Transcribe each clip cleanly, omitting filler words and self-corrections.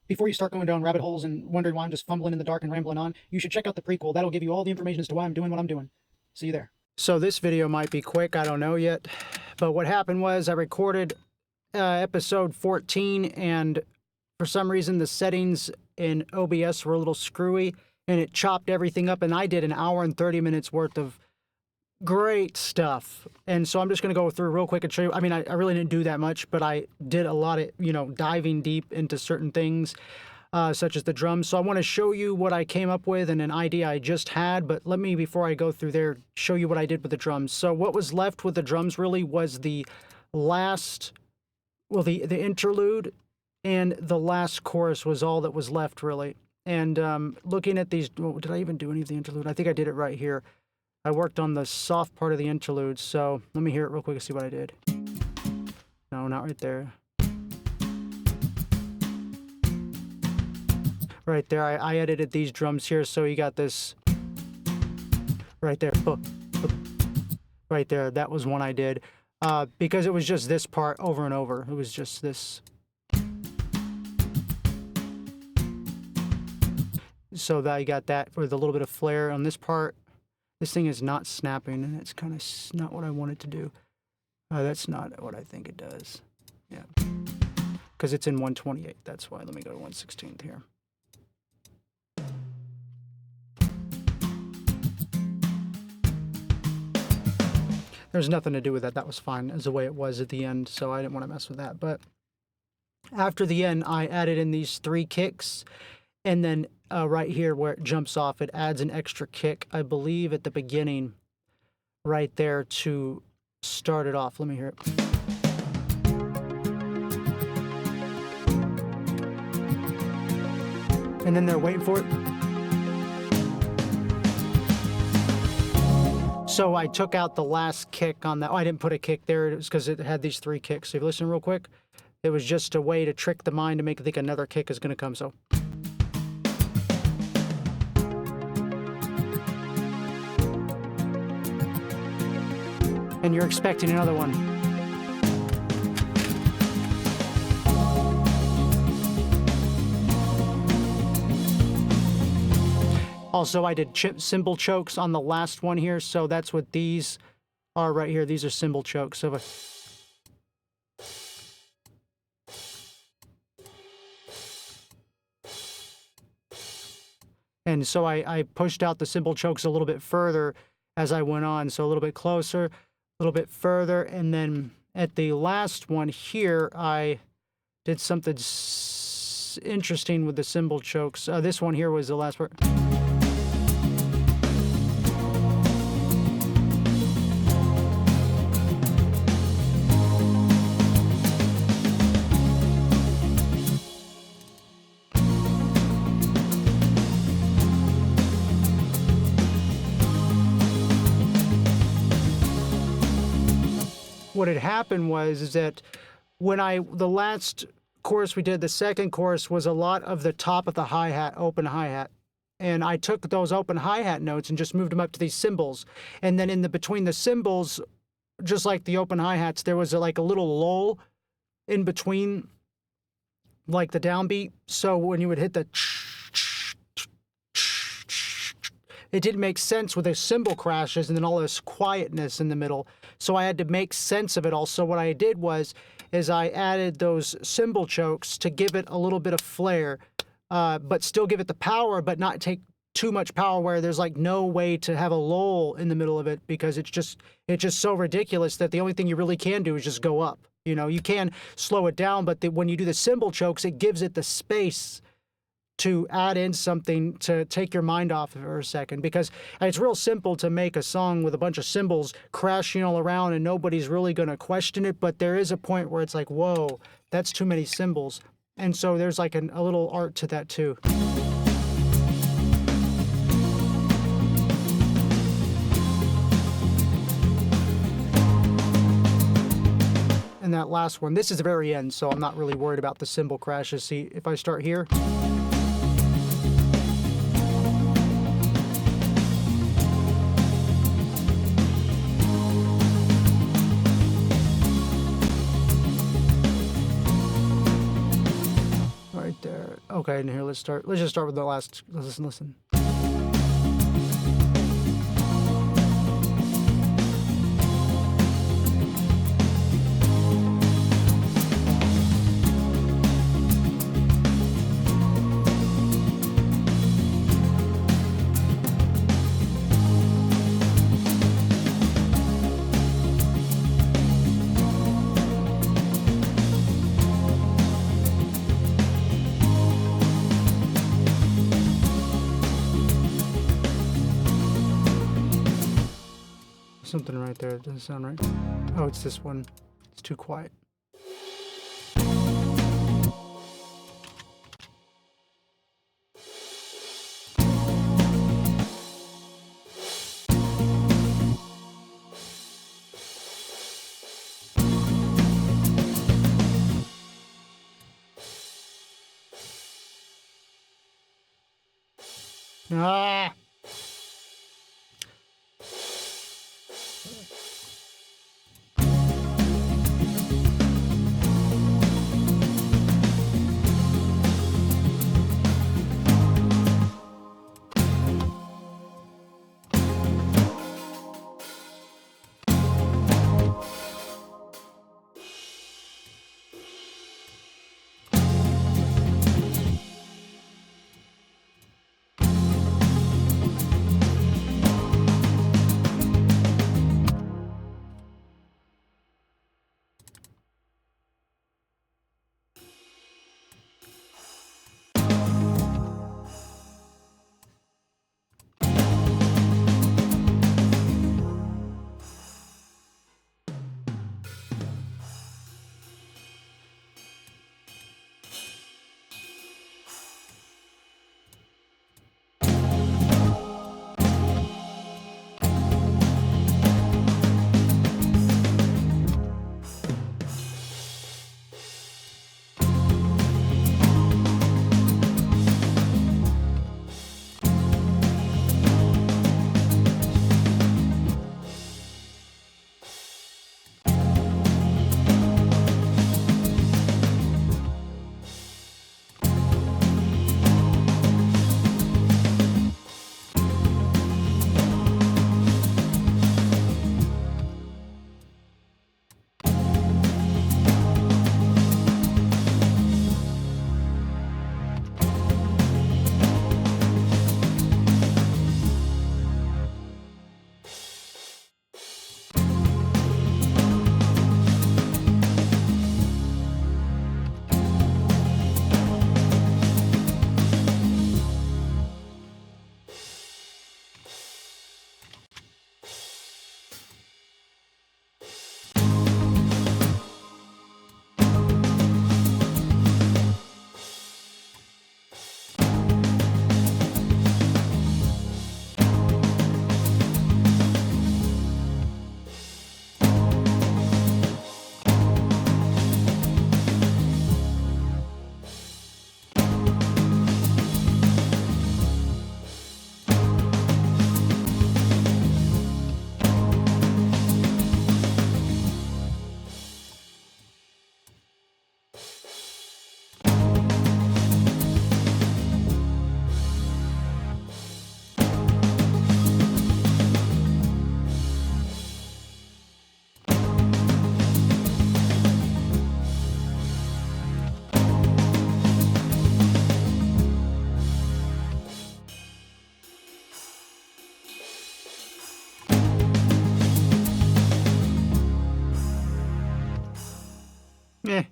before you start going down rabbit holes and wondering why I'm just fumbling in the dark and rambling on, you should check out the prequel. That'll give you all the information as to why I'm doing what I'm doing. See you there. So this video might be quick, I don't know yet. But what happened was I recorded episode 14, and for some reason the settings in OBS were a little screwy, and it chopped everything up, and I did an hour and 30 minutes worth of great stuff. And so I'm just going to go through real quick and show you. I mean, I really didn't do that much, but I did a lot of, diving deep into certain things, such as the drums. So I want to show you what I came up with and an idea I just had, but let me, before I go through there, show you what I did with the drums. So what was left with the drums really was the last, well, the interlude and the last chorus was all that was left, really. And looking at these, did I even do any of the interlude? I think I did it right here. I worked on the soft part of the interlude, so let me hear it real quick and see what I did. No, not right there. Right there, I edited these drums here, so you got this right there. Right there, that was one I did. Because it was just this part over and over. It was just this. So that you got that with a little bit of flair on this part. This thing is not snapping, and it's kind of not what I want it to do. That's not what I think it does. Yeah. Because it's in 128. That's why. Let me go to 1/16 here. There's nothing to do with that. That was fine as the way it was at the end, so I didn't want to mess with that. But after the end, I added in these 3 kicks, and then right here where it jumps off, it adds an extra kick, I believe, at the beginning, right there to start it off. Let me hear it. And then they're waiting for it. So I took out the last kick on that. Oh, I didn't put a kick there. It was because it had these 3 kicks. So if you listen real quick, it was just a way to trick the mind to make it think another kick is going to come. So. And you're expecting another one. Also, I did cymbal chokes on the last one here, so that's what these are right here. These are cymbal chokes. So and so I pushed out the cymbal chokes a little bit further as I went on, so a little bit closer, a little bit further, and then at the last one here, I did something interesting with the cymbal chokes. This one here was the last part. What had happened was that when the last chorus we did, the second chorus was a lot of the top of the hi-hat, open hi-hat. And I took those open hi-hat notes and just moved them up to these cymbals. And then between the cymbals, just like the open hi-hats, there was like a little lull in between, like the downbeat. So when you would hit the it didn't make sense with the cymbal crashes and then all this quietness in the middle. So I had to make sense of it all. So what I did is I added those cymbal chokes to give it a little bit of flair, but still give it the power, but not take too much power where there's like no way to have a lull in the middle of it, because it's just so ridiculous that the only thing you really can do is just go up. You can slow it down, but when you do the cymbal chokes, it gives it the space to add in something to take your mind off of it for a second, because it's real simple to make a song with a bunch of cymbals crashing all around and nobody's really going to question it, but there is a point where it's like, whoa, that's too many cymbals. And so there's like a little art to that too. And that last one, this is the very end, so I'm not really worried about the cymbal crashes. See, if I start here. Okay, and here, let's just start with the last, listen. Something right there. It doesn't sound right. Oh, it's this one. It's too quiet. Ah! Eh.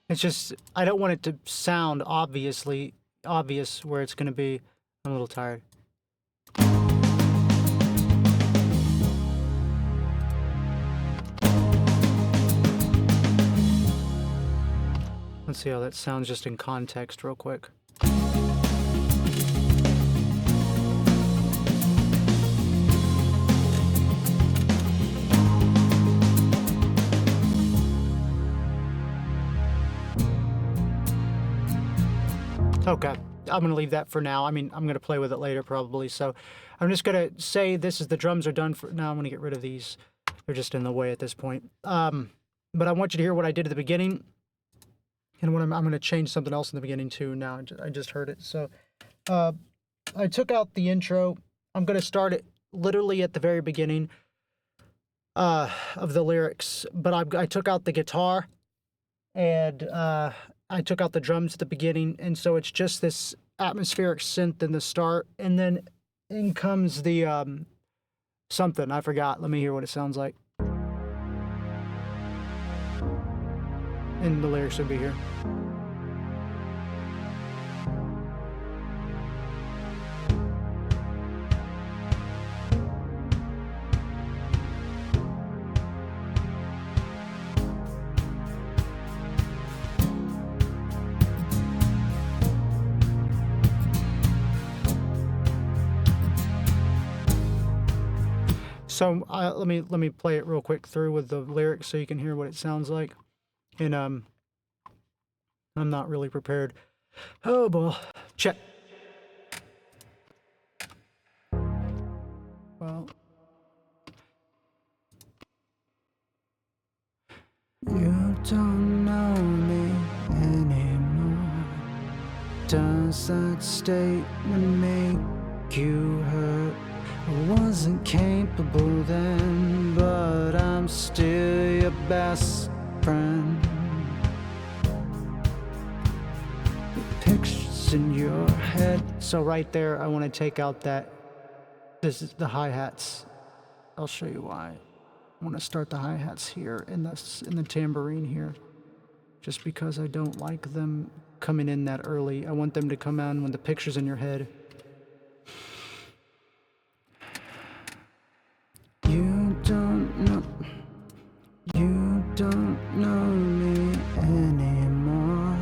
It's just, I don't want it to sound obvious where it's going to be. I'm a little tired. Let's see how that sounds just in context real quick. Okay, I'm going to leave that for now. I mean, I'm going to play with it later probably. So I'm just going to say this is the drums are done for now. I'm going to get rid of these. They're just in the way at this point. But I want you to hear what I did at the beginning. And what I'm going to change something else in the beginning too now. I just heard it. So I took out the intro. I'm going to start it literally at the very beginning of the lyrics. But I took out the guitar and I took out the drums at the beginning. And so it's just this atmospheric synth in the start. And then in comes the something. I forgot. Let me hear what it sounds like. And the lyrics will be here. So let me play it real quick through with the lyrics so you can hear what it sounds like. And I'm not really prepared. Oh boy, check. Well, you don't know me anymore. Does that statement make you hurt? I wasn't capable then, but I'm still your best friend. The pictures in your head. So right there, I want to take out that. This is the hi-hats. I'll show you why. I want to start the hi-hats here in the tambourine here, just because I don't like them coming in that early. I want them to come on when the picture's in your head. You don't know me anymore.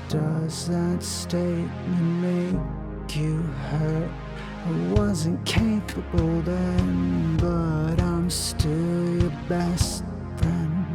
Does that statement make you hurt? I wasn't capable then, but I'm still your best friend.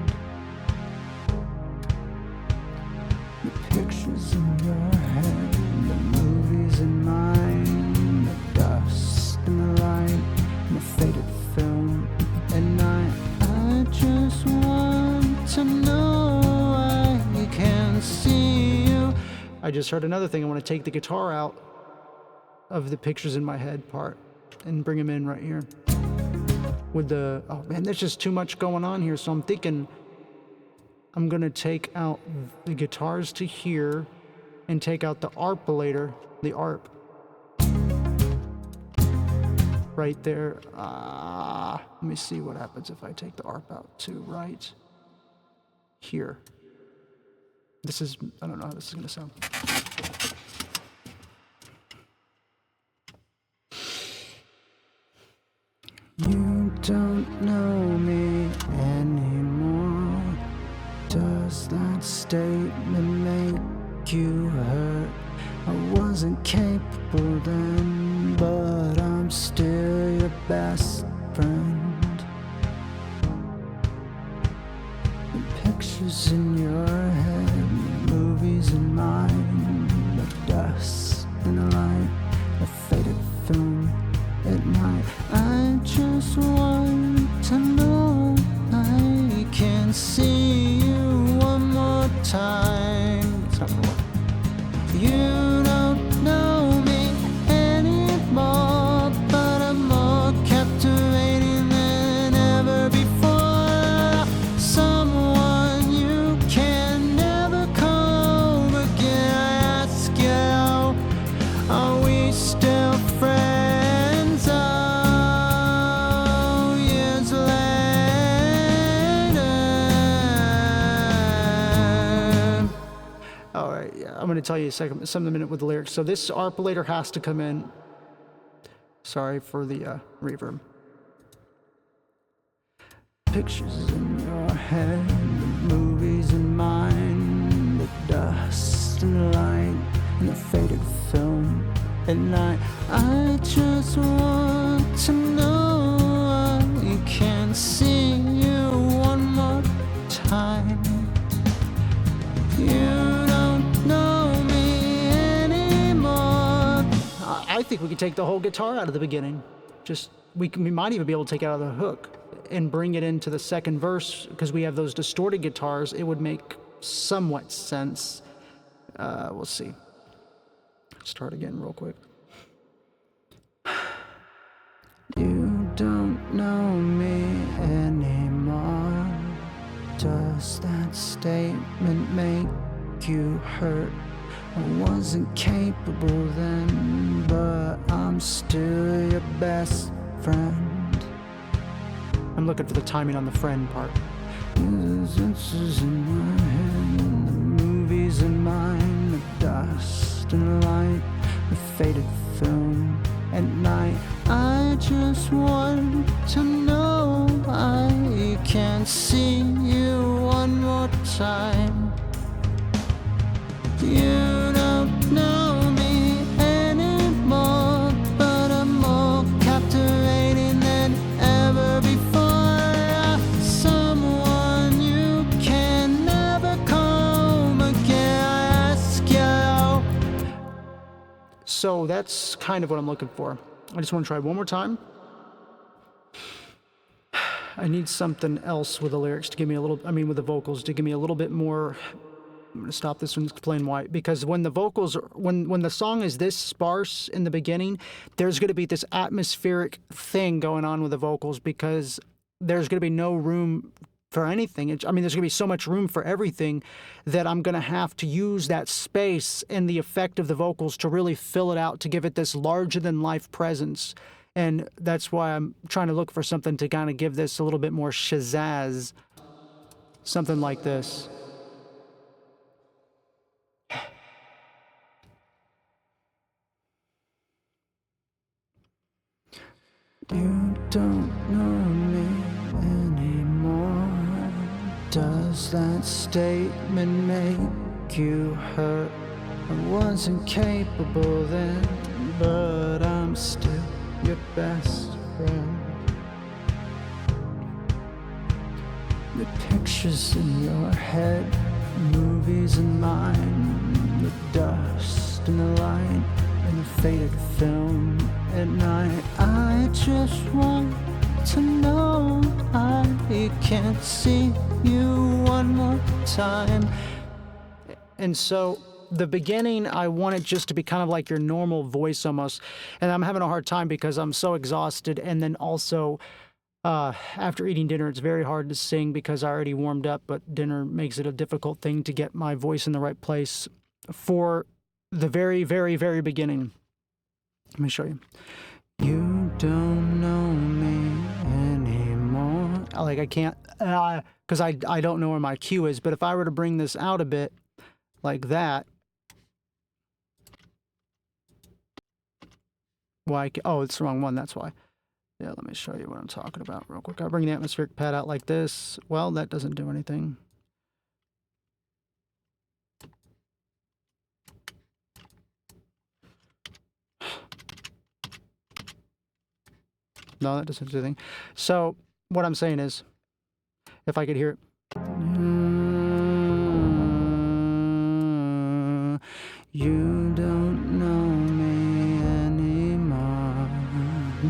The pictures in your head, the movies in mine, the dust and the light, and the faded film at night. I just want to know I can see you. I just heard another thing. I want to take the guitar out of the pictures in my head part and bring them in right here with the, oh man, there's just too much going on here. So I'm thinking I'm gonna take out the guitars to here and take out the arpulator, the arp right there. Let me see what happens if I take the arp out to right here. This is, I don't know how this is gonna sound. You don't know me anymore. Does that statement make you hurt? I wasn't capable then, but I'm still your best friend. The pictures in your head, the movies in mine, the dust and the light, the faded film at night. I just want to know I can see you one more time. It's not gonna work. You don't know me anymore, but I'm more captivating than ever before. Someone you can never come again. I ask you, are we still friends? Oh, years later. All right, yeah, I'm going to tell you something in a minute with the lyrics. So this arpulator has to come in. Sorry for the reverb. Pictures in your head, the movies in mine, the dust and the light, and the faded film at night. I just want to know I can see you one more time. You don't know me anymore. think we could take the whole guitar out of the beginning. Just, we might even be able to take it out of the hook and bring it into the second verse, because we have those distorted guitars. It would make somewhat sense. We'll see. Start again real quick. You don't know me anymore. Does that statement make you hurt? I wasn't capable then, but I'm still your best friend. I'm looking for the timing on the friend part. Senses in my head, the movies in mine, the dust and the light, the faded film at night. I just want to know I can see you one more time. You don't know me anymore, but I'm more captivating than ever before. Someone you can never come again, I ask you. So that's kind of what I'm looking for. I just want to try one more time. I need something else with the lyrics to give me a little, with the vocals to give me a little bit more. I'm going to stop this and explain why. Because when the vocals, when the song is this sparse in the beginning, there's going to be this atmospheric thing going on with the vocals, because there's going to be no room for anything. There's going to be so much room for everything that I'm going to have to use that space and the effect of the vocals to really fill it out, to give it this larger-than-life presence. And that's why I'm trying to look for something to kind of give this a little bit more pizzazz. Something like this. You don't know me anymore. Does that statement make you hurt? I wasn't capable then, but I'm still your best friend. The pictures in your head, movies in mine, the dust and the light and the faded film at night. I just want to know I can see you one more time. And so the beginning, I want it just to be kind of like your normal voice almost. And I'm having a hard time because I'm so exhausted. And then also, after eating dinner, it's very hard to sing because I already warmed up, but dinner makes it a difficult thing to get my voice in the right place for the very, very, very beginning. Let me show you. You don't know me anymore. Like, I can't, because I don't know where my cue is, but if I were to bring this out a bit like that, why? Oh, it's the wrong one, that's why. Yeah, let me show you what I'm talking about real quick. I bring the atmospheric pad out like this. Well, that doesn't do anything. No, that doesn't do anything. So what I'm saying is, if I could hear it. You don't know me anymore.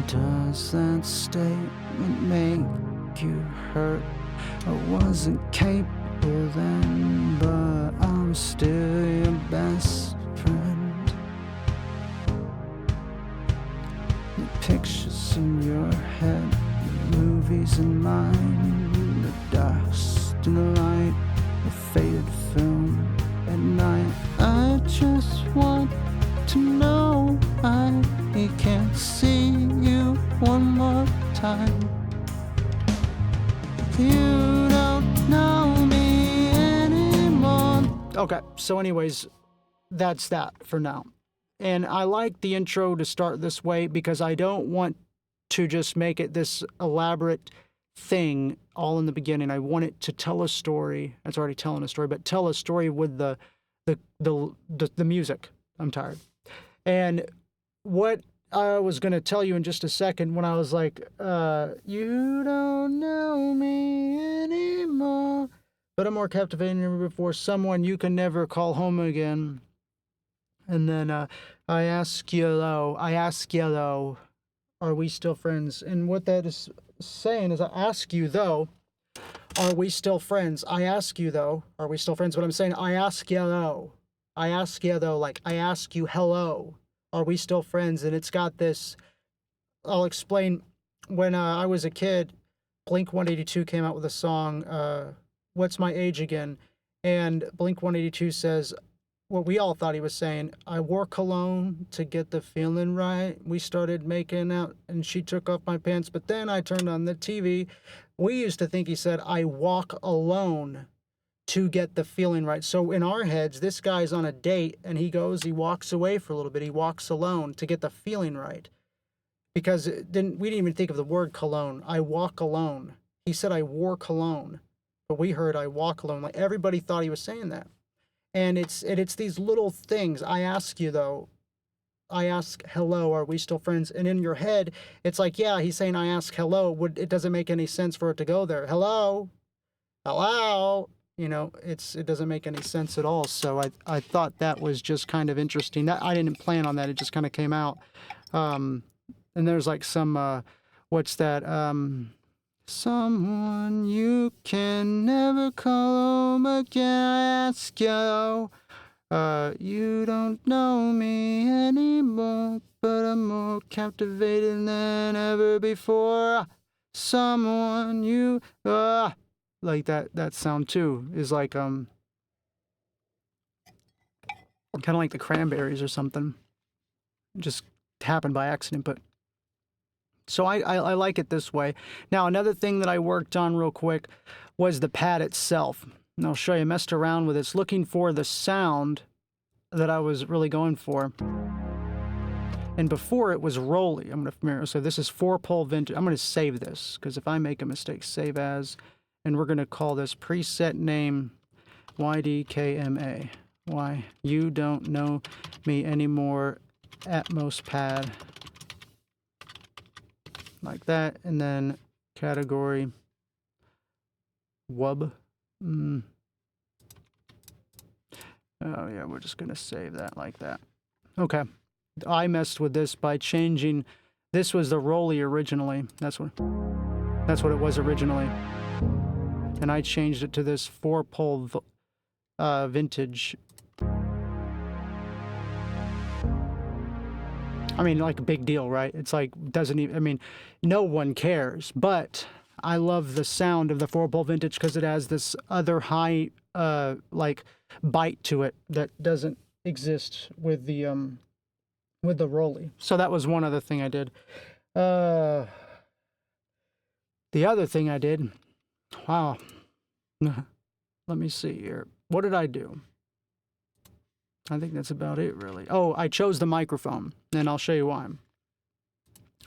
Does that statement make you hurt? I wasn't capable then, but I'm still your best friend. The pictures in your head, the movies in mine, the dust and the light, the faded film at night. I just want to know I can't see you one more time. You don't know me anymore. Okay, so anyways, that's that for now. And I like the intro to start this way because I don't want to just make it this elaborate thing all in the beginning. I want it to tell a story. It's already telling a story, but tell a story with the music. I'm tired. And what I was going to tell you in just a second when I was like, you don't know me anymore, but I'm more captivating than ever before. Someone you can never call home again. And then I ask you though, are we still friends? And what that is saying is, I ask you though, are we still friends? I ask you though, are we still friends? But I'm saying, I ask you though, like I ask you, hello, are we still friends? And it's got this, I'll explain. When I was a kid, Blink 182 came out with a song, What's My Age Again? And Blink 182 says, what we all thought he was saying, I wore cologne to get the feeling right. We started making out and she took off my pants, but then I turned on the TV. We used to think he said, I walk alone to get the feeling right. So in our heads, this guy's on a date and he walks away for a little bit. He walks alone to get the feeling right. Because we didn't even think of the word cologne. I walk alone. He said I wore cologne, but we heard I walk alone. Like everybody thought he was saying that. And it's these little things. I ask you though, I ask hello, are we still friends? And in your head, it's like, yeah, he's saying I ask hello. It doesn't make any sense for it to go there. Hello, hello. You know, it doesn't make any sense at all. So I thought that was just kind of interesting. I didn't plan on that. It just kind of came out. And there's like some, what's that? Someone you can never call home again. I ask you, you don't know me anymore, but I'm more captivated than ever before. Someone you, like that sound too is like, kind of like the Cranberries or something. Just happened by accident, but. So I like it this way. Now, another thing that I worked on real quick was the pad itself. And I'll show you, I messed around with it, looking for the sound that I was really going for. And before it was rolly. So this is 4-pole vintage. I'm going to save this, because if I make a mistake, save as. And we're going to call this preset name YDKMA. Why? You don't know me anymore, Atmos pad. Like that, and then category wub. Oh yeah, we're just gonna save that like that. Okay, I messed with this by changing. This was the rolly originally. That's what it was originally, and I changed it to this 4-pole vintage. I mean, like a big deal, right? It's like, doesn't even, I mean, no one cares, but I love the sound of the 4-pole vintage because it has this other high, like, bite to it that doesn't exist with the rolly. So that was one other thing I did. The other thing I did, wow, let me see here. What did I do? I think that's about it, really. Oh, I chose the microphone, and I'll show you why.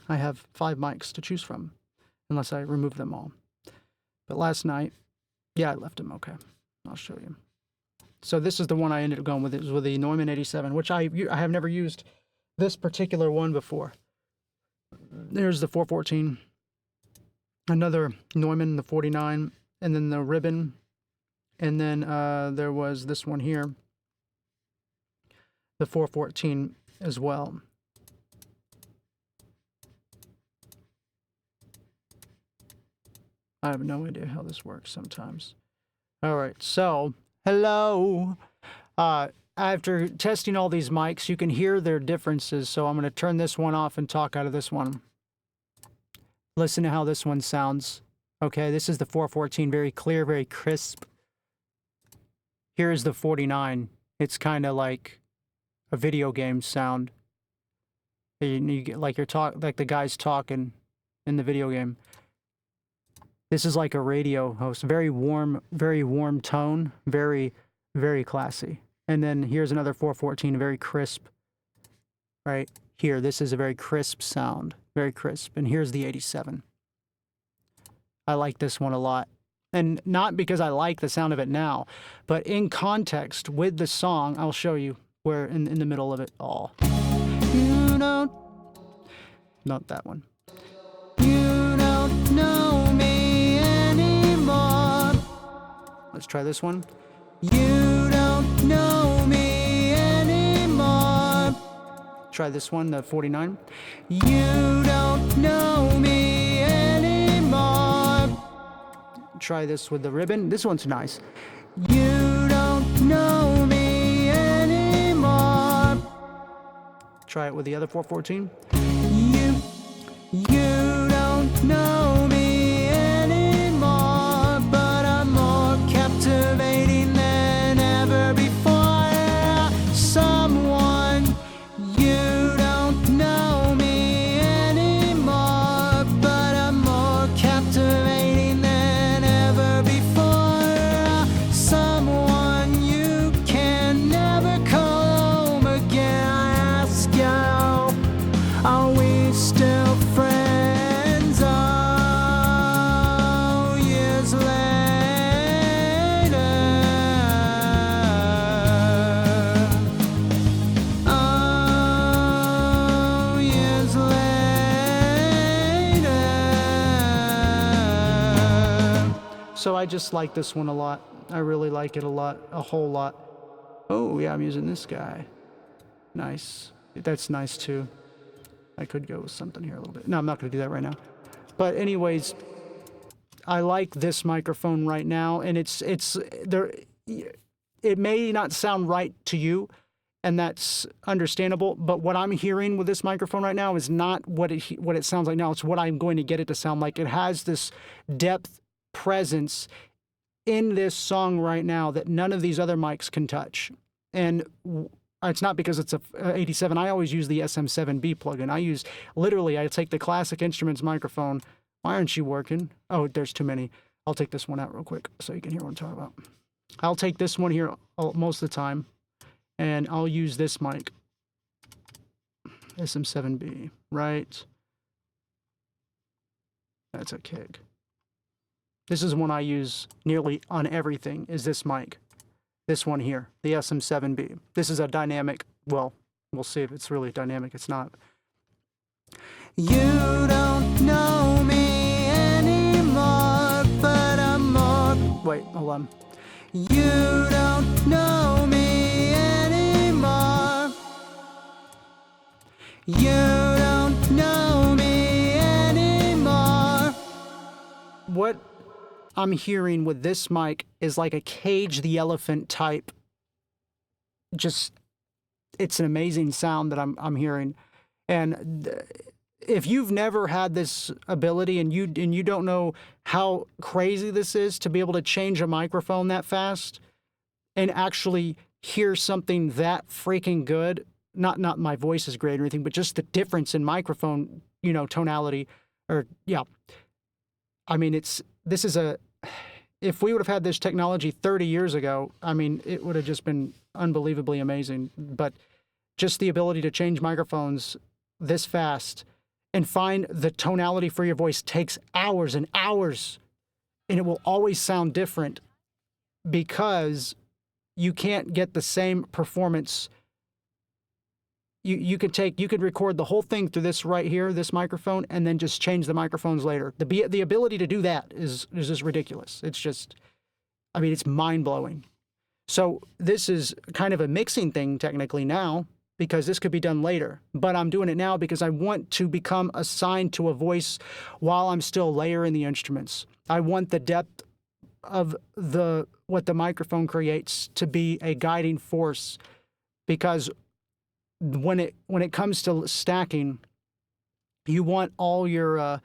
I have 5 mics to choose from, unless I remove them all. But last night, yeah, I left them. Okay, I'll show you. So this is the one I ended up going with. It was with the Neumann 87, which I have never used this particular one before. There's the 414, another Neumann, the 49, and then the ribbon, and then there was this one here, the 414 as well. I have no idea how this works sometimes. All right, so hello. After testing all these mics, you can hear their differences, so I'm going to turn this one off and talk out of this one. Listen to how this one sounds. Okay, this is the 414, very clear, very crisp. Here's the 49. It's kind of like a video game sound. You get like like the guy's talking in the video game. This is like a radio host. Very warm tone. Very, very classy. And then here's another 414, very crisp. Right here, this is a very crisp sound. Very crisp. And here's the 87. I like this one a lot. And not because I like the sound of it now, but in context with the song, I'll show you where in the middle of it all. You don't... Not that one. You don't know me anymore. Let's try this one. You don't know me anymore. Try this one, the 49. You don't know me anymore. Try this with the ribbon. This one's nice. You don't know me anymore. Try it with the other 414. You don't know me anymore, but I'm more captivating than ever before. Someone, you don't know me anymore, but I'm more captivating than ever before. Someone you can never call home again. I ask you, are we still friends? Oh, years later. Oh, years later. So I just like this one a lot. I really like it a lot, a whole lot. Oh, yeah, I'm using this guy. Nice. That's nice too. I could go with something here a little bit. No, I'm not going to do that right now. But anyways, I like this microphone right now, and it's there. It may not sound right to you, and that's understandable. But what I'm hearing with this microphone right now is not what it sounds like now. It's what I'm going to get it to sound like. It has this depth, presence in this song right now that none of these other mics can touch. And it's not because it's a 87. I always use the SM7B plugin. I take the Classic Instruments microphone. Why aren't you working? Oh, there's too many. I'll take this one out real quick so you can hear what I'm talking about. I'll take this one here most of the time, and I'll use this mic. SM7B, right? That's a kick. This is one I use nearly on everything, is this mic. This one here, the SM7B. This is a dynamic, well, we'll see if it's really dynamic. It's not. You don't know me anymore, but I'm more... Wait, hold on. You don't know me anymore. You don't know me anymore. What I'm hearing with this mic is like a Cage the Elephant type. Just, it's an amazing sound that I'm hearing. And if you've never had this ability and you don't know how crazy this is to be able to change a microphone that fast and actually hear something that freaking good, not my voice is great or anything, but just the difference in microphone, tonality, or yeah. I mean, if we would have had this technology 30 years ago, I mean, it would have just been unbelievably amazing. But just the ability to change microphones this fast and find the tonality for your voice takes hours and hours, and it will always sound different because you can't get the same performance. You could record the whole thing through this right here, this microphone, and then just change the microphones later. The ability to do that is just ridiculous. It's just, I mean, it's mind-blowing. So this is kind of a mixing thing technically now, because this could be done later. But I'm doing it now because I want to become assigned to a voice while I'm still layering the instruments. I want the depth of what the microphone creates to be a guiding force, because when it comes to stacking, you want all your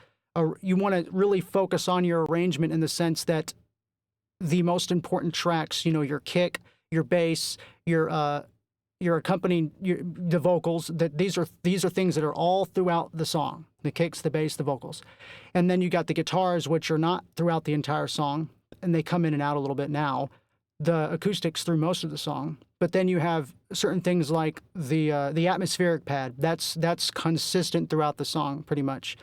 you want to really focus on your arrangement in the sense that the most important tracks, your kick, your bass, your accompanying, the vocals, that these are things that are all throughout the song: the kicks, the bass, the vocals. And then you got the guitars, which are not throughout the entire song, and they come in and out a little bit now. The acoustics through most of the song. But then you have certain things like the atmospheric pad. That's consistent throughout the song pretty much.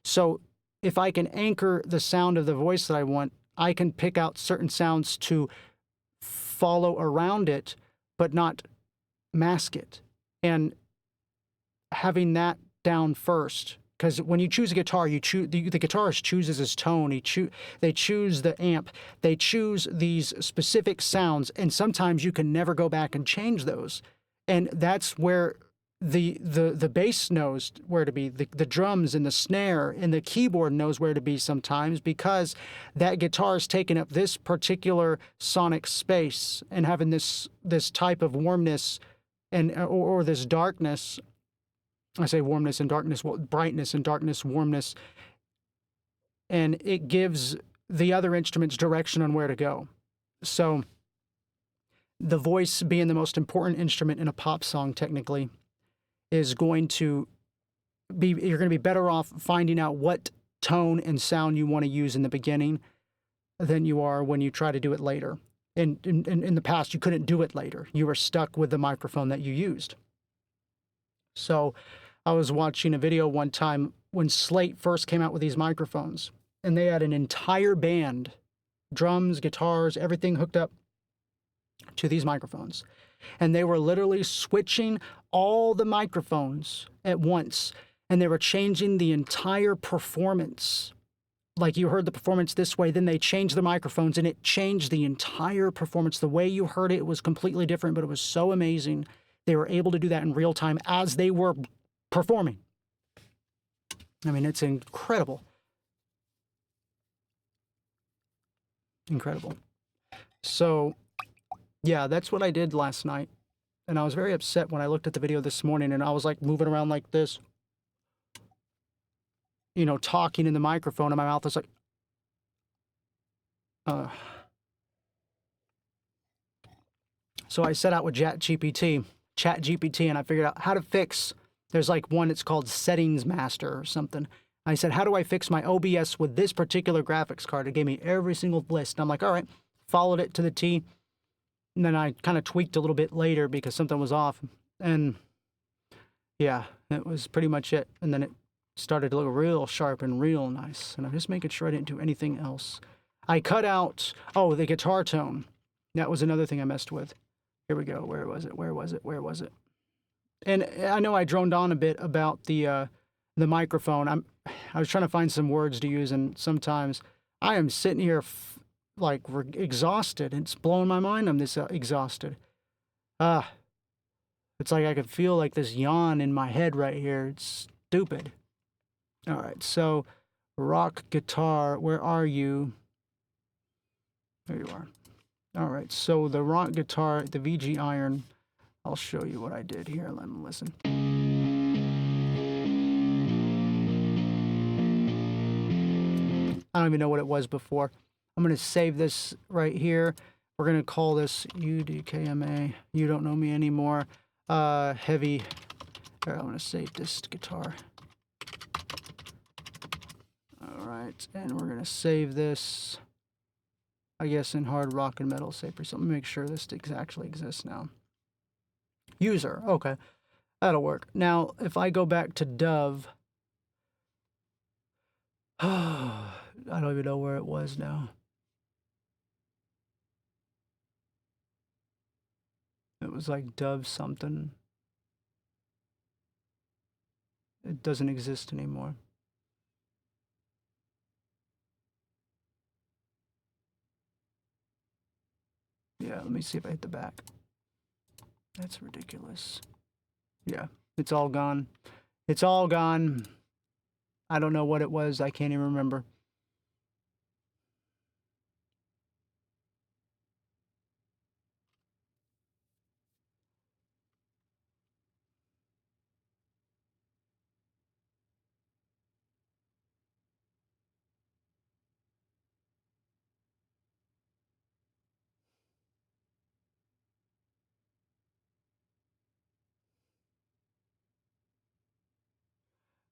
So if I can anchor the sound of the voice that I want, I can pick out certain sounds to follow around it, but not mask it. And having that down first, because when you choose a guitar, the guitarist chooses his tone. They choose the amp. They choose these specific sounds, and sometimes you can never go back and change those. And that's where the bass knows where to be, the drums and the snare and the keyboard knows where to be sometimes, because that guitar is taking up this particular sonic space and having this type of warmness and or this darkness. I say warmness and darkness, well, brightness and darkness, warmness, and it gives the other instruments direction on where to go. So the voice, being the most important instrument in a pop song technically, is going to be, you're going to be better off finding out what tone and sound you want to use in the beginning than you are when you try to do it later. In the past, you couldn't do it later. You were stuck with the microphone that you used. So I was watching a video one time when Slate first came out with these microphones, and they had an entire band, drums, guitars, everything hooked up to these microphones. And they were literally switching all the microphones at once, and they were changing the entire performance. Like, you heard the performance this way, then they changed the microphones, and it changed the entire performance. The way you heard it was completely different, but it was so amazing. They were able to do that in real time as they were performing. I mean, it's incredible. Incredible. So, yeah, that's what I did last night. And I was very upset when I looked at the video this morning, and I was like moving around like this, you know, talking in the microphone, and my mouth is like, So I set out with ChatGPT, and I figured out how to fix, there's like one, it's called Settings Master or something. I said, how do I fix my OBS with this particular graphics card? It gave me every single list. And I'm like, all right, followed it to the T. And then I kind of tweaked a little bit later because something was off. And yeah, that was pretty much it. And then it started to look real sharp and real nice. And I'm just making sure I didn't do anything else. I cut out, the guitar tone. That was another thing I messed with. Here we go. Where was it? And I know I droned on a bit about the microphone. I was trying to find some words to use, and sometimes I am sitting here exhausted. It's blowing my mind. I'm this exhausted. It's like I could feel like this yawn in my head right here. It's stupid. All right, so rock guitar, where are you? There you are. All right, so the rock guitar, the VG Iron, I'll show you what I did here. Let me listen. I don't even know what it was before. I'm going to save this right here. We're going to call this UDKMA. You don't know me anymore. Heavy. Here, I'm going to save this guitar. All right, and we're going to save this, I guess, in hard rock and metal. Save for something. Make sure this actually exists now. User. Okay, that'll work. Now, if I go back to Dove, I don't even know where it was now. It was like Dove something. It doesn't exist anymore. Yeah, let me see if I hit the back. That's ridiculous. Yeah, it's all gone. It's all gone. I don't know what it was. I can't even remember.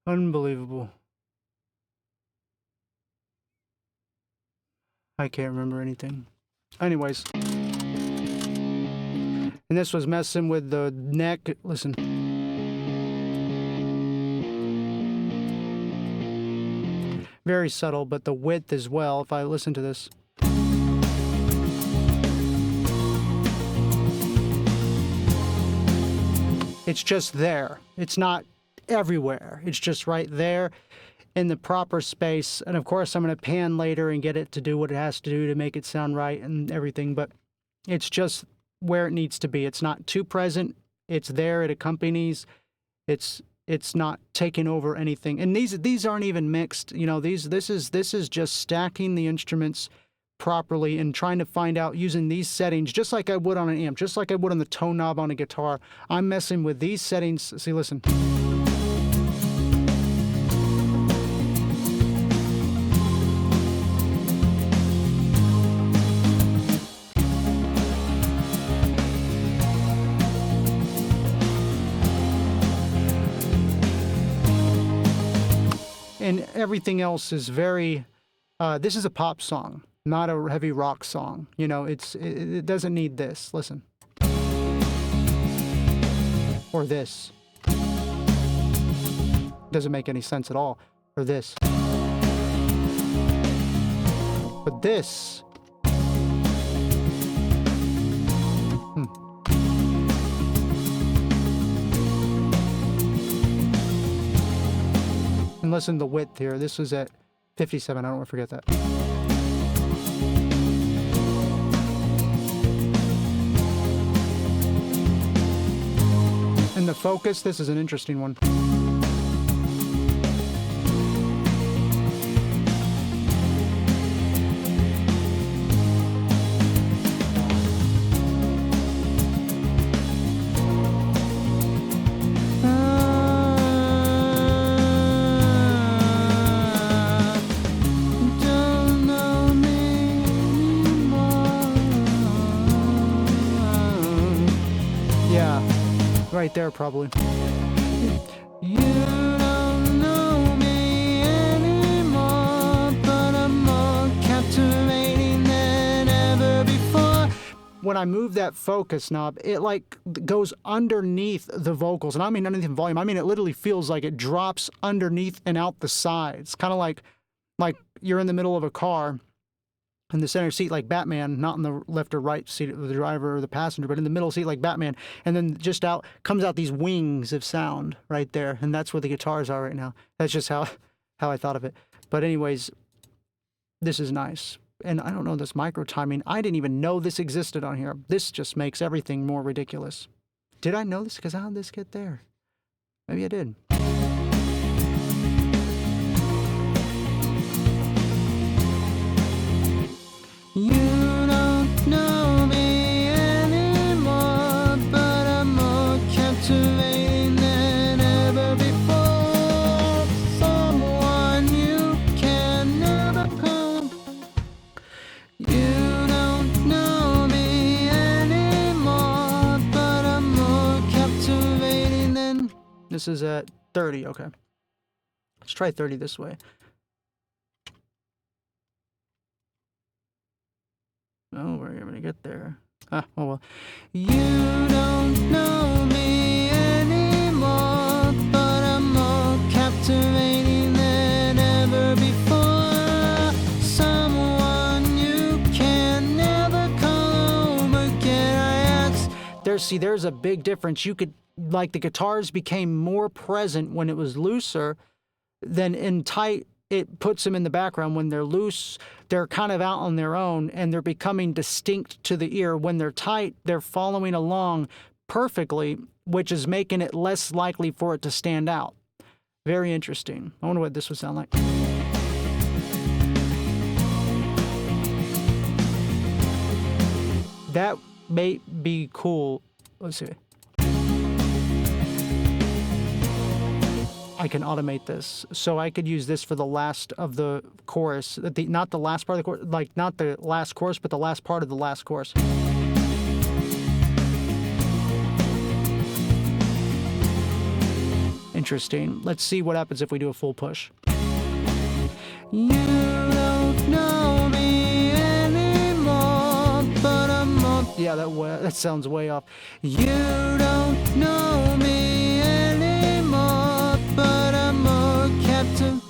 Unbelievable. I can't remember anything. Anyways. And this was messing with the neck. Listen. Very subtle, but the width as well, if I listen to this. It's just there. It's not everywhere. It's just right there in the proper space. And of course, I'm going to pan later and get it to do what it has to do to make it sound right and everything, but it's just where it needs to be. It's not too present. It's there. It accompanies. It's not taking over anything. And these aren't even mixed. You know, this is just stacking the instruments properly and trying to find out using these settings, just like I would on an amp, just like I would on the tone knob on a guitar. I'm messing with these settings. See, listen. And everything else is very, this is a pop song, not a heavy rock song. You know, it doesn't need this. Listen. Or this. Doesn't make any sense at all. Or this. But this. And listen to the width here. This was at 57. I don't want to forget that. And the focus, this is an interesting one. Right there, probably. You don't know me anymore, but I'm more captivating than ever before. When I move that focus knob, it like goes underneath the vocals. And I mean underneath the volume. I mean, it literally feels like it drops underneath and out the sides. Kind of like you're in the middle of a car in the center seat like Batman, not in the left or right seat of the driver or the passenger, but in the middle seat like Batman. And then just comes out these wings of sound right there. And that's where the guitars are right now. That's just how I thought of it. But anyways, this is nice. And I don't know this micro timing. I didn't even know this existed on here. This just makes everything more ridiculous. Did I know this? Because how did this get there? Maybe I did. You don't know me anymore, but I'm more captivating than ever before. Someone you can never call. You don't know me anymore, but I'm more captivating than... This is at 30, okay. Let's try 30 this way. Oh, we're gonna get there. Oh well. You don't know me anymore, but I'm more captivating than ever before. Someone you can never call home again. I asked. There's a big difference. You could, like, the guitars became more present when it was looser than in tight. It puts them in the background. When they're loose, they're kind of out on their own, and they're becoming distinct to the ear. When they're tight, they're following along perfectly, which is making it less likely for it to stand out. Very interesting. I wonder what this would sound like. That may be cool. Let's see. I can automate this, so I could use this for the last of the chorus, not the last part of the chorus, like not the last chorus, but the last part of the last chorus. Interesting. Let's see what happens if we do a full push. You don't know me anymore, but I'm more... Yeah, that sounds way off. You don't know me anymore, but I'm more captive.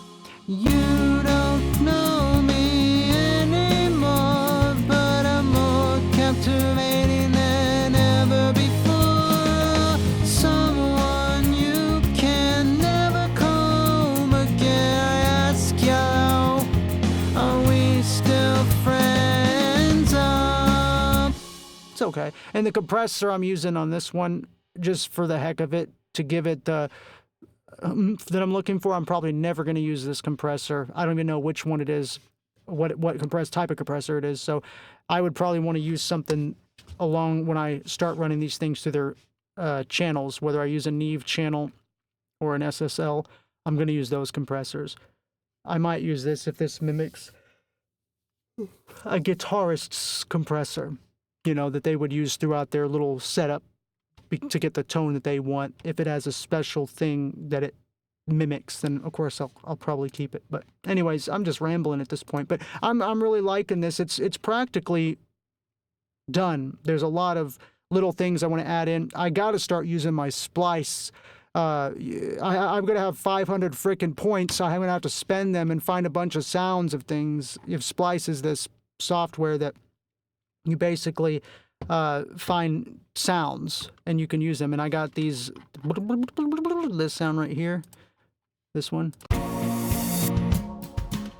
You don't know me anymore, but I'm more captivating than ever before. Someone you can never come again. I ask you, are we still friends? It's okay. And the compressor I'm using on this one, just for the heck of it, to give it the that I'm looking for. I'm probably never going to use this compressor. I don't even know which one it is, what type of compressor it is. So I would probably want to use something along when I start running these things through their channels, whether I use a Neve channel or an SSL. I'm going to use those compressors. I might use this if this mimics a guitarist's compressor, you know, that they would use throughout their little setup to get the tone that they want. If it has a special thing that it mimics, then of course I'll probably keep it. But anyways, I'm just rambling at this point. But I'm really liking this. It's practically done. There's a lot of little things I want to add in. I got to start using my splice. I'm going to have 500 freaking points. So I'm going to have to spend them and find a bunch of sounds of things. If Splice is this software that you basically find sounds and you can use them. And I got these, this sound right here, this one.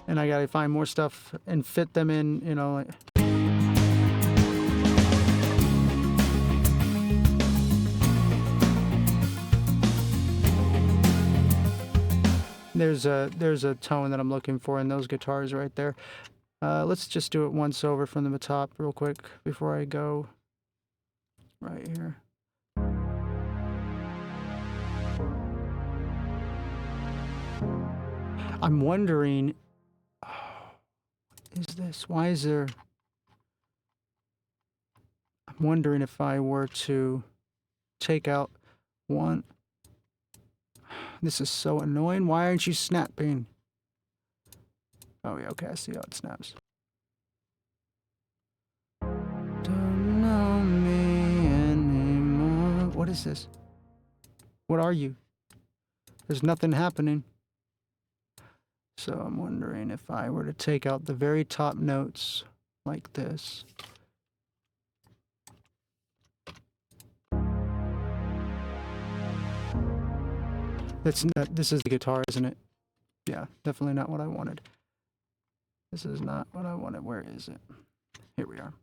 And I got to find more stuff and fit them in, you know, like. There's a tone that I'm looking for in those guitars right there. Let's just do it once over from the top real quick before I go right here. I'm wondering, what is this? Why is there? I'm wondering if I were to take out one. This is so annoying. Why aren't you snapping? Oh, yeah, okay, I see how it snaps. Don't know me anymore. What is this? What are you? There's nothing happening. So I'm wondering if I were to take out the very top notes like this. This is the guitar, isn't it? Yeah, definitely not what I wanted. This is not what I wanted. Where is it? Here we are.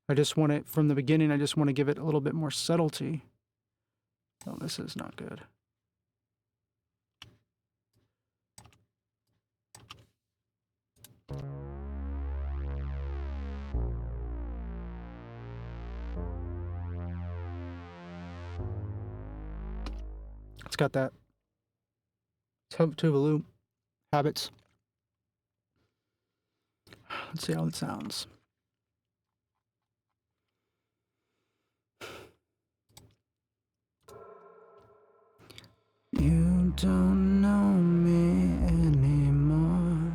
I just want it, from the beginning, I just want to give it a little bit more subtlety. Oh, this is not good. It's got that tuvalu habits. Let's see how it sounds. You don't know me anymore.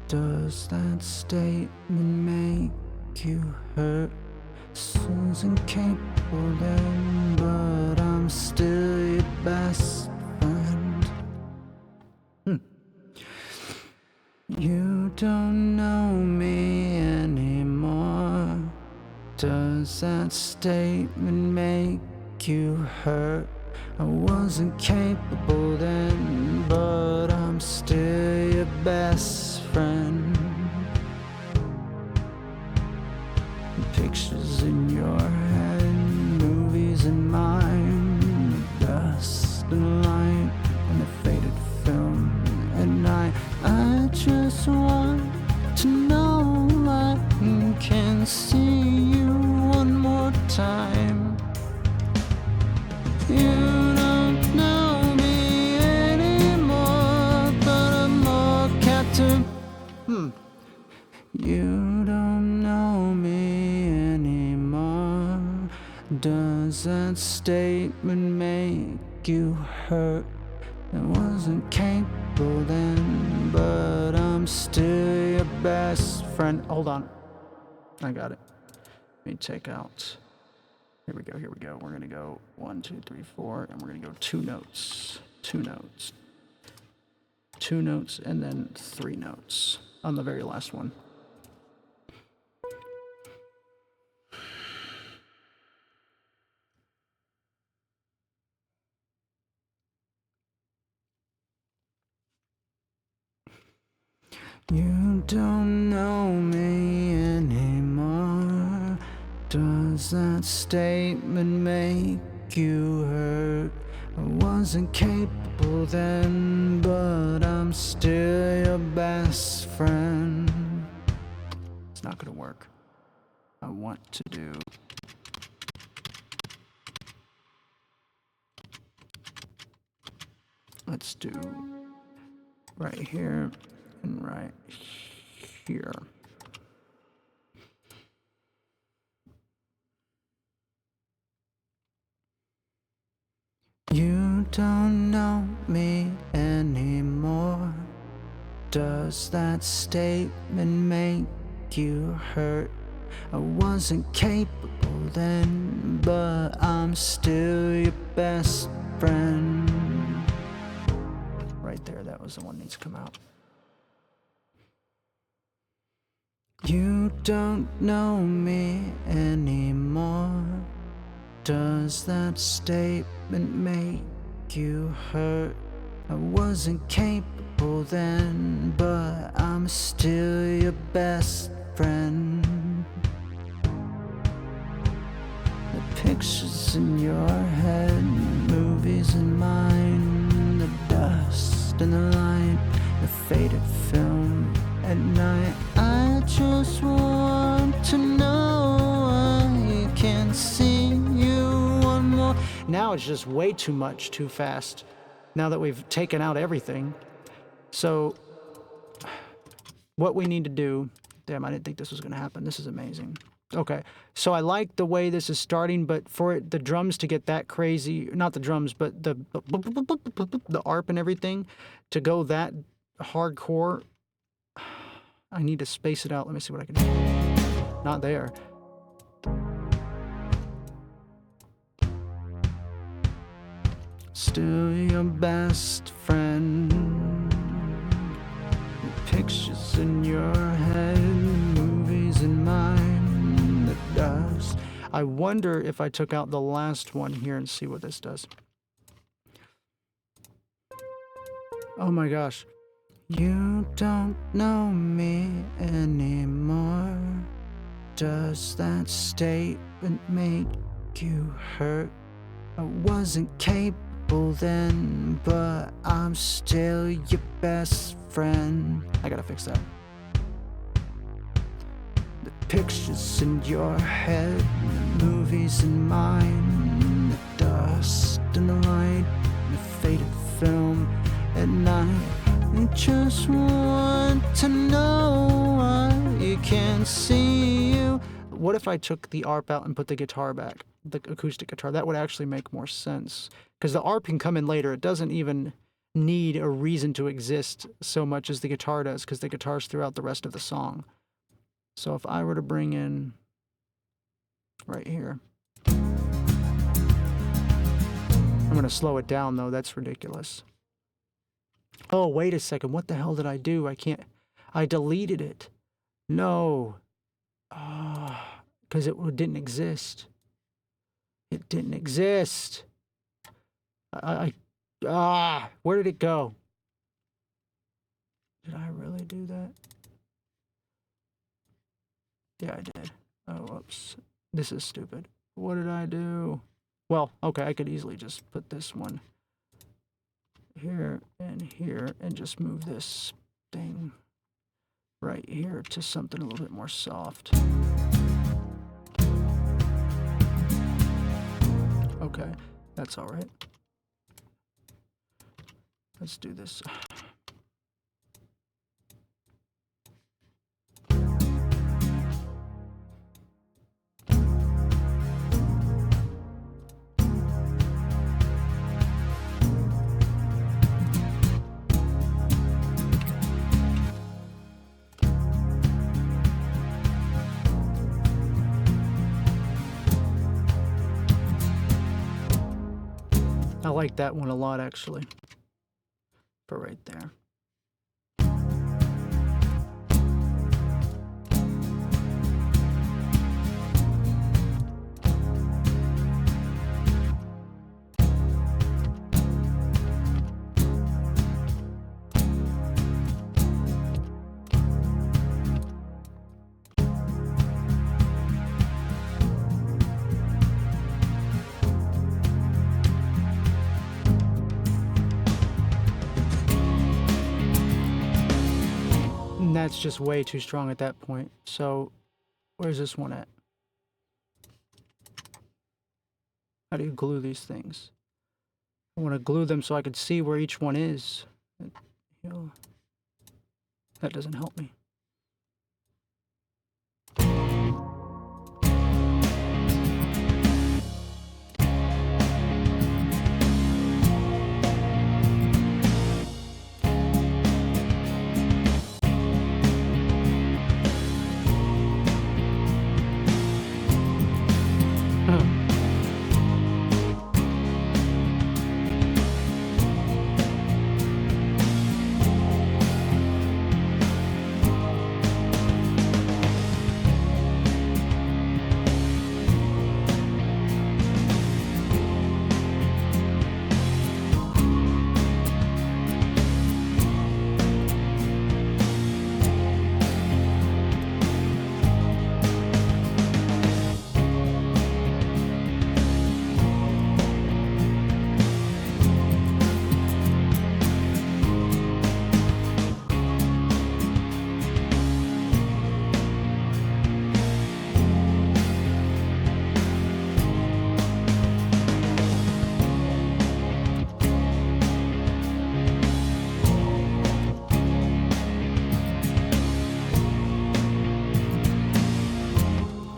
Does that statement make you hurt? Susan capable then, but I'm still your best friend. You don't know me anymore. Does that statement make you hurt? I wasn't capable then, but I'm still your best friend. Pictures in your head, movies in mine, dust and light and a faded film at night. I just want to know I can see you one more time. You don't know me anymore, but I'm more captive. You don't know me anymore. Does that statement make you hurt? I wasn't capable then, but I'm still your best friend. Hold on. I got it. Let me take out. Here we go, here we go. We're gonna go 1, 2, 3, 4, and we're gonna go 2 notes. 2 notes. 2 notes, and then 3 notes on the very last one. You don't know me anymore. Does that statement make you hurt. I wasn't capable then, but I'm still your best friend. It's not gonna work. I want to do. Let's do right here and right here. You don't know me anymore. Does that statement make you hurt? I wasn't capable then, but I'm still your best friend. Right there, that was the one that needs to come out. You don't know me anymore. Does that statement make you hurt? I wasn't capable then, but I'm still your best friend. The pictures in your head, movies in mine, the dust and the light, the faded film at night. I just want to know I can see you one more. Now it's just way too much, too fast. Now that we've taken out everything. So what we need to do, damn, I didn't think this was going to happen. This is amazing. Okay, so I like the way this is starting, but for it, the drums to get that crazy, not the drums, but the ARP and everything, to go that hardcore, I need to space it out. Let me see what I can do. Not there. Still your best friend. The pictures in your head, movies in mine, the dust. I wonder if I took out the last one here and see what this does. Oh my gosh. You don't know me anymore. Does that statement make you hurt? I wasn't capable then, but I'm still your best friend. I gotta fix that. The pictures in your head, the movies in mine, the dust and the light, the faded film at night. I just want to know I can see you. What if I took the ARP out and put the guitar back? The acoustic guitar, that would actually make more sense. Because the ARP can come in later. It doesn't even need a reason to exist so much as the guitar does, because the guitar's throughout the rest of the song. So if I were to bring in right here. I'm going to slow it down, though. That's ridiculous. Oh, wait a second. What the hell did I do? I deleted it. No. Because it didn't exist. It didn't exist. Where did it go? Did I really do that? Yeah, I did. Oh, whoops. This is stupid. What did I do? Well, okay, I could easily just put this one here and just move this thing right here to something a little bit more soft. Okay, that's all right. Let's do this. I like that one a lot, actually, for right there. that's just way too strong at that point. So, where's this one at? How do you glue these things? I want to glue them so I can see where each one is. You know, that doesn't help me.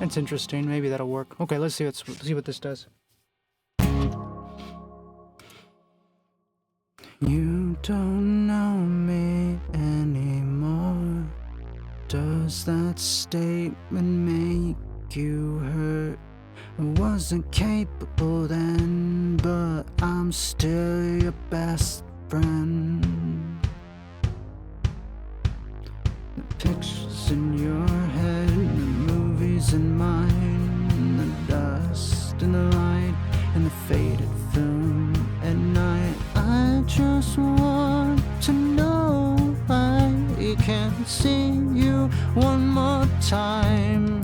That's interesting. Maybe that'll work. Okay, let's see what this does. You don't know me anymore. Does that statement make you hurt? I wasn't capable then, but I'm still your best friend. The pictures in your head, the movies in mine, the dust and the light and the faded film at night. I just want to know I can see you one more time.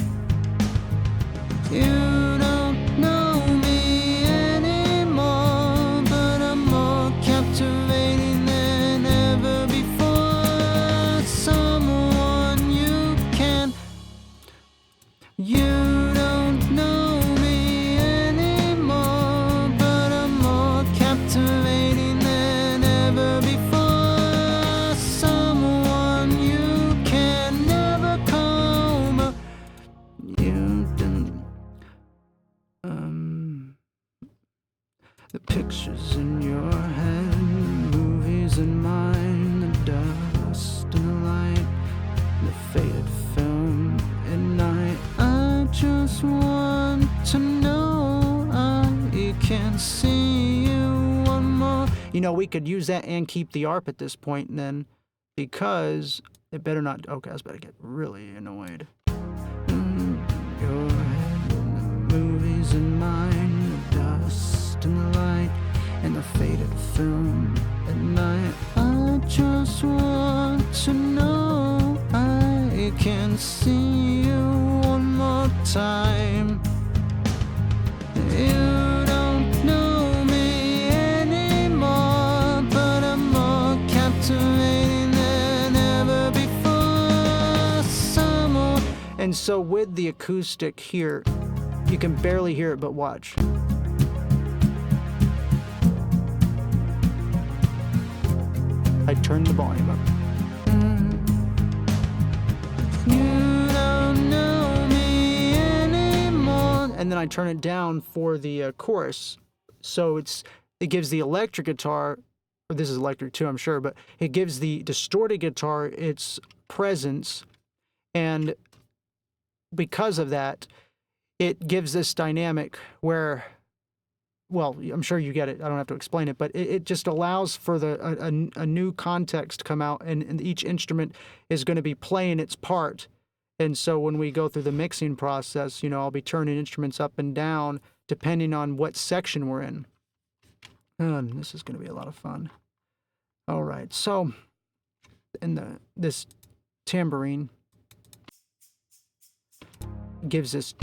You don't know me anymore, but I'm more captivating than ever before. Someone you can. You don't know me anymore, but I'm more captivating than ever before. Someone you can never come. You didn't. The pictures in your head, movies in mine, the dust and the light, the faded film at night. I just want to know I can see you one more. You know, we could use that and keep the ARP at this point then, because it better not. Okay, I was about to get really annoyed. Your head, the movies in mine, the dust and the light and the faded film at night. I just want to know I can see you one more time. You don't know me anymore, but I'm more captivating than ever before. Someone. And so with the acoustic here, you can barely hear it, but watch. I turned the volume up. You don't know me anymore. And then I turn it down for the chorus. So it gives the electric guitar, or this is electric too, I'm sure, but it gives the distorted guitar its presence. And because of that, it gives this dynamic where, well, I'm sure you get it. I don't have to explain it, but it just allows for a new context to come out, and each instrument is going to be playing its part. And so when we go through the mixing process, you know, I'll be turning instruments up and down depending on what section we're in. And this is going to be a lot of fun. All right, so in this tambourine gives this.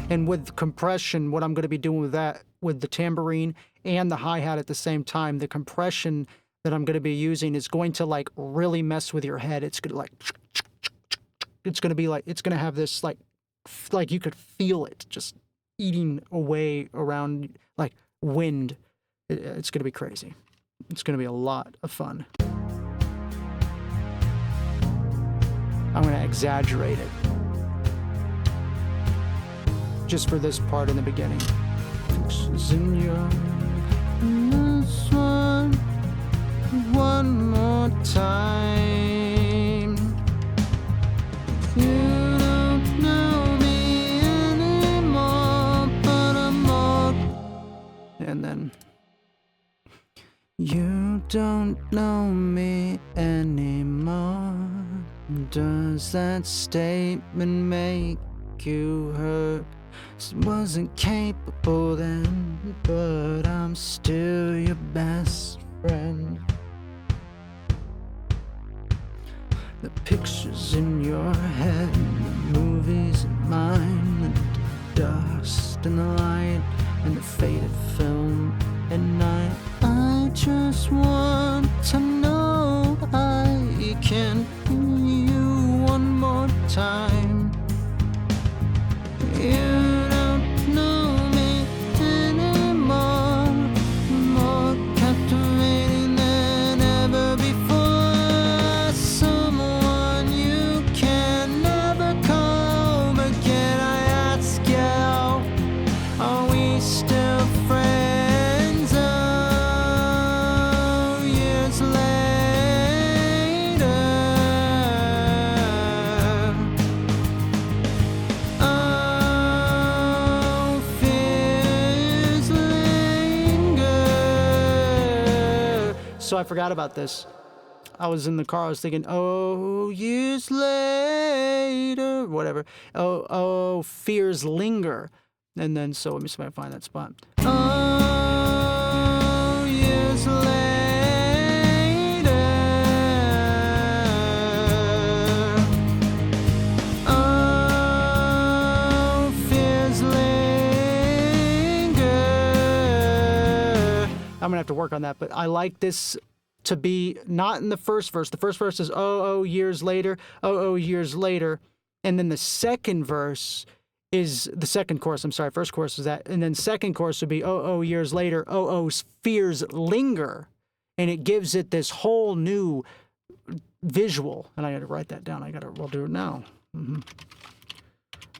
And with compression, what I'm going to be doing with that, with the tambourine and the hi-hat at the same time, the compression that I'm going to be using is going to like really mess with your head. It's going to like, it's going to be like, it's going to have this like you could feel it just eating away around like wind. It's going to be crazy. It's going to be a lot of fun. I'm going to exaggerate it just for this part in the beginning. This one more time. You don't know me anymore, but I'm more. And then you don't know me anymore. Does that statement make you hurt? Wasn't capable then, but I'm still your best friend. The pictures in your head, the movies in mine, and the dust and the light, and the faded film at night. I just want to know I can hear you one more time. You don't know me anymore, more captivating than ever before. Someone you can never come again. I ask you, are we still friends? Oh, years later. So I forgot about this. I was in the car, I was thinking, oh, years later, whatever. Oh, fears linger. And then, so let me see if I find that spot. Oh, years later. Oh, fears linger. I'm gonna have to work on that, but I like this to be not in the first verse. The first verse is, oh, years later, oh, years later. And then the second verse is, the second chorus, I'm sorry, first chorus is that. And then second chorus would be, oh, years later, oh, fears linger. And it gives it this whole new visual. And I got to write that down. We'll do it now.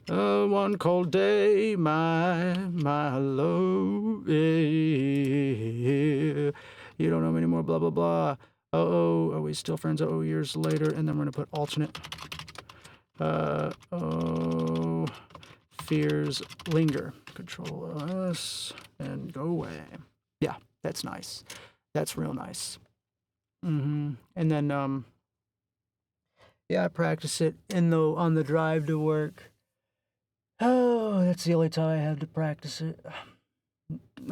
One cold day, my love, you don't know me anymore, blah, blah, blah. Oh, are we still friends? Oh, years later. And then we're going to put alternate. Oh, fears linger. Control S and go away. Yeah, that's nice. That's real nice. And then, yeah, I practice it on the drive to work. Oh, that's the only time I have to practice it.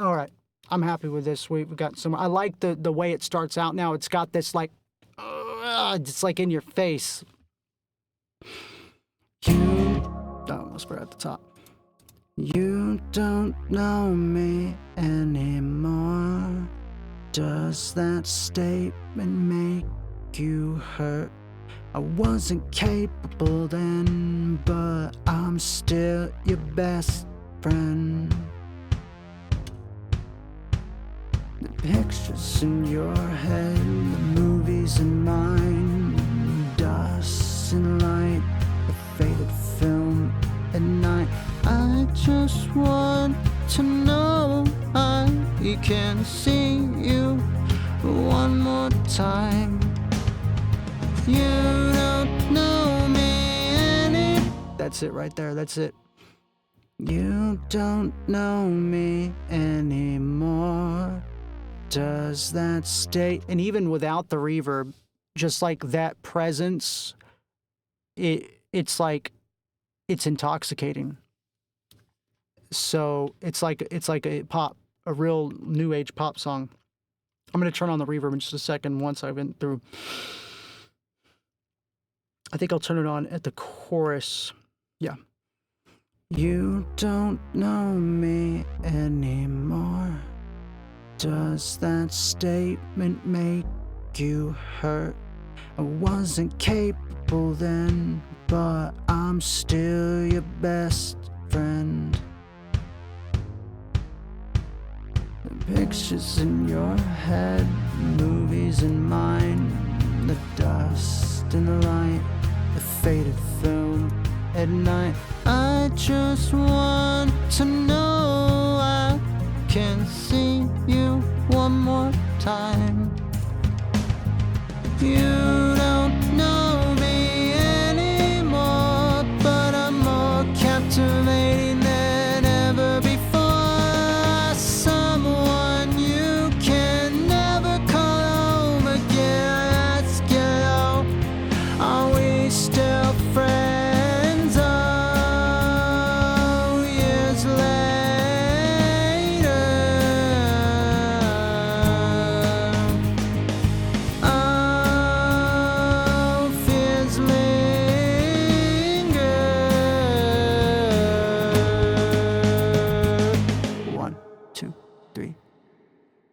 All right. I'm happy with this. We've got some. I like the way it starts out now. It's got this like, it's like in your face. I almost forgot the top. You don't know me anymore. Does that statement make you hurt? I wasn't capable then, but I'm still your best friend. The pictures in your head, the movies in mine, dust and light, the faded film at night. I just want to know I can see you one more time. You don't know me That's it right there. That's it. You don't know me anymore. Does that state? And even without the reverb, just like that presence, it's like it's intoxicating. So it's like a real new age pop song. I'm gonna turn on the reverb in just a second once I've been through. I think I'll turn it on at the chorus. Yeah. You don't know me anymore. Does that statement make you hurt. I wasn't capable then, but I'm still your best friend. The pictures in your head, movies in mine, the dust in the light, the faded film at night. I just want to know I can see you one more time. You don't know me anymore, but I'm more captivating than ever before. Someone you can never call home again. I ask you, are we still friends? Oh, years later.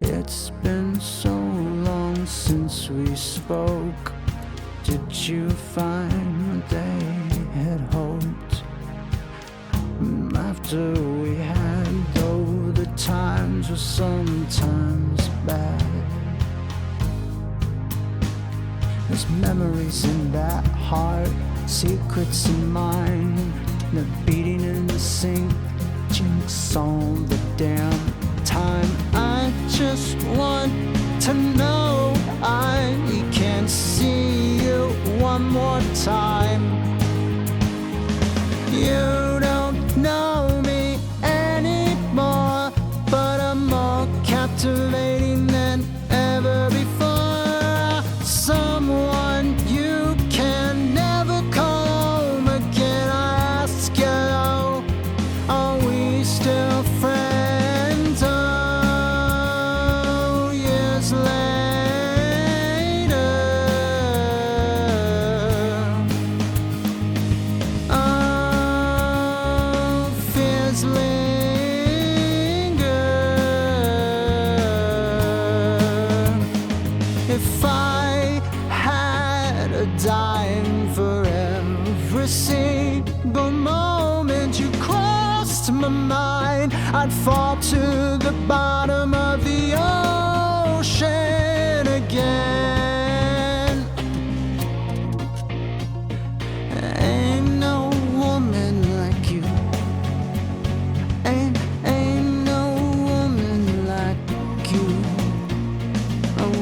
It's been so long since we spoke. Did you find what they had hoped? After we had, though the times were sometimes bad, there's memories in that heart, secrets in mine, the beating in the sync, jinx all the damn time. I just want to know I can see you one more time. You don't know me anymore, but I'm more captivating than ever before. Someone you can never call home again. I ask you, are we still friends? Oh, years later. Oh, fears linger. If I had a dime for every single moment you crossed my mind, I'd fall to the bottom of the ocean again. Ain't no woman like you. Ain't no woman like you.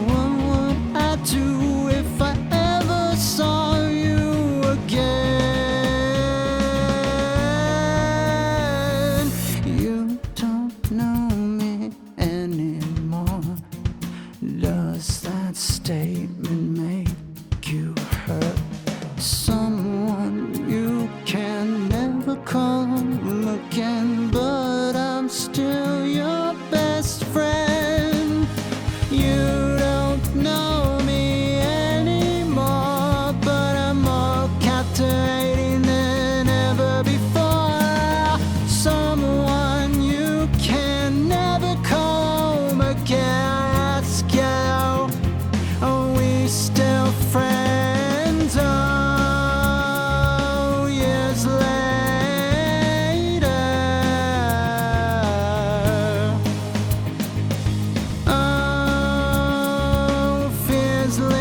What would I do if I ever saw you again? You don't know me anymore. Does that statement make you hurt? Someone you can never call again, but I'm still your best friend. You don't know me anymore, but I'm more captivating than ever before. Someone you can never call home again. I ask you, are we still friends? Oh, years later. Oh, fears linger.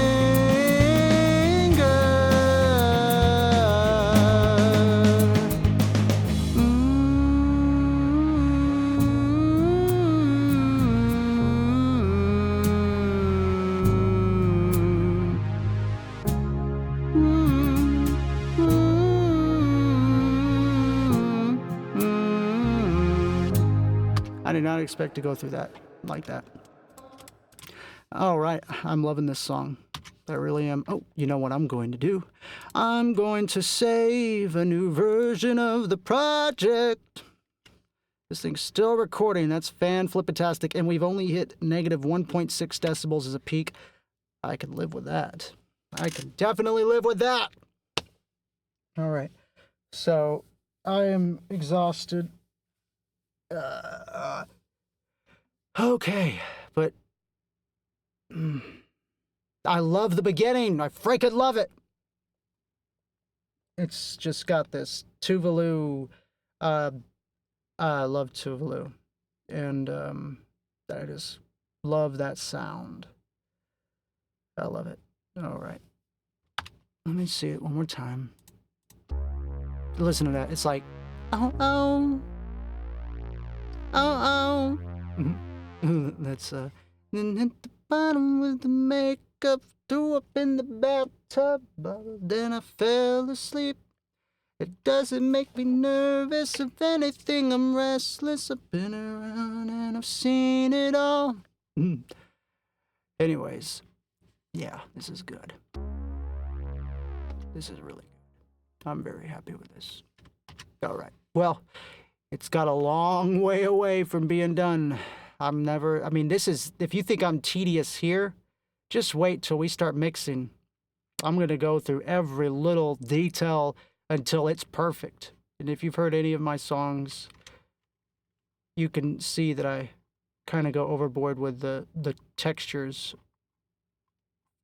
I did not expect to go through that like that. All right, I'm loving this song. I really am. Oh, you know what I'm going to do? I'm going to save a new version of the project. This thing's still recording. That's fan-flippatastic, and we've only hit negative 1.6 decibels as a peak. I can live with that. I can definitely live with that. All right, so I am exhausted. Okay, but I love the beginning. I freaking love it. It's just got this Tuvalu. I love Tuvalu. And I just love that sound. I love it. All right. Let me see it one more time. Listen to that. It's like, oh, oh. Oh, oh. That's, and hit the bottom with the makeup, threw up in the bathtub, then I fell asleep. It doesn't make me nervous. If anything, I'm restless. I've been around and I've seen it all. Anyways, yeah, this is good. This is really good. I'm very happy with this. All right. Well, it's got a long way away from being done. I mean, this is, if you think I'm tedious here, just wait till we start mixing. I'm going to go through every little detail until it's perfect. And if you've heard any of my songs, you can see that I kind of go overboard with the textures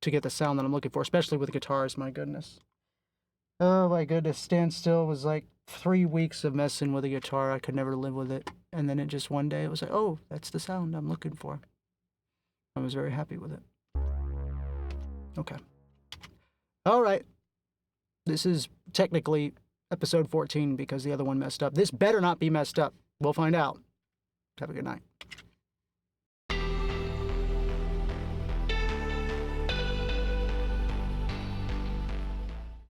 to get the sound that I'm looking for, especially with guitars, my goodness. Oh my goodness, Stand Still was like 3 weeks of messing with a guitar. I could never live with it. And then it just one day, it was like, oh, that's the sound I'm looking for. I was very happy with it. Okay. All right. This is technically episode 14 because the other one messed up. This better not be messed up. We'll find out. Have a good night.